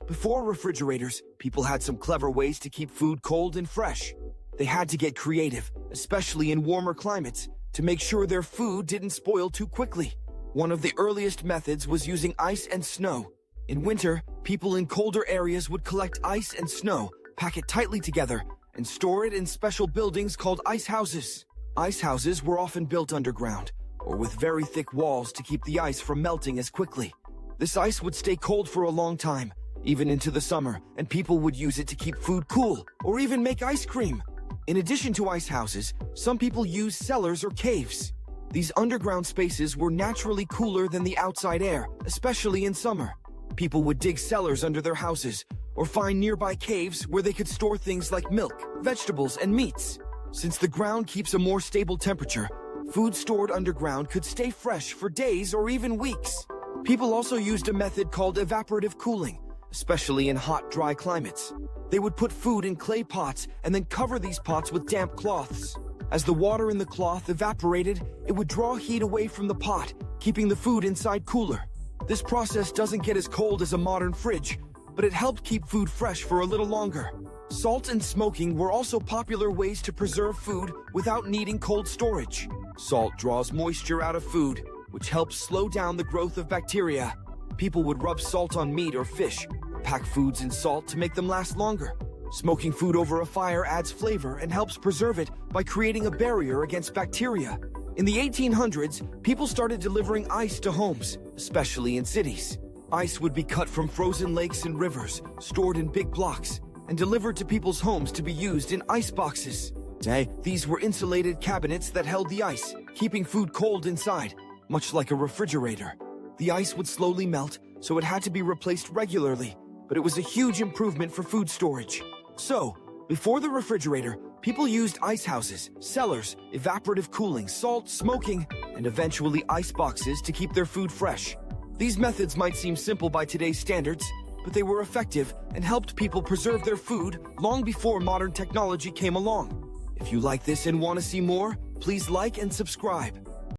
Before refrigerators, people had some clever ways to keep food cold and fresh. They had to get creative, especially in warmer climates, to make sure their food didn't spoil too quickly. One of the earliest methods was using ice and snow. In winter, people in colder areas would collect ice and snow, pack it tightly together, and store it in special buildings called ice houses. Ice houses were often built underground, or with very thick walls to keep the ice from melting as quickly. This ice would stay cold for a long time, even into the summer, and people would use it to keep food cool, or even make ice cream. In addition to ice houses, some people used cellars or caves. These underground spaces were naturally cooler than the outside air, especially in summer. People would dig cellars under their houses, or find nearby caves where they could store things like milk, vegetables, and meats. Since the ground keeps a more stable temperature, food stored underground could stay fresh for days or even weeks. People also used a method called evaporative cooling, especially in hot, dry climates. They would put food in clay pots and then cover these pots with damp cloths. As the water in the cloth evaporated, it would draw heat away from the pot, keeping the food inside cooler. This process doesn't get as cold as a modern fridge, but it helped keep food fresh for a little longer. Salt and smoking were also popular ways to preserve food without needing cold storage. Salt draws moisture out of food, which helps slow down the growth of bacteria. People would rub salt on meat or fish, pack foods in salt to make them last longer. Smoking food over a fire adds flavor and helps preserve it by creating a barrier against bacteria. In the 1800s, people started delivering ice to homes, especially in cities. Ice would be cut from frozen lakes and rivers, stored in big blocks, and delivered to people's homes to be used in ice boxes. Today, these were insulated cabinets that held the ice, keeping food cold inside, much like a refrigerator. The ice would slowly melt, so it had to be replaced regularly, but it was a huge improvement for food storage. So, before the refrigerator, people used ice houses, cellars, evaporative cooling, salt, smoking, and eventually ice boxes to keep their food fresh. These methods might seem simple by today's standards, but they were effective and helped people preserve their food long before modern technology came along. If you like this and want to see more, please like and subscribe.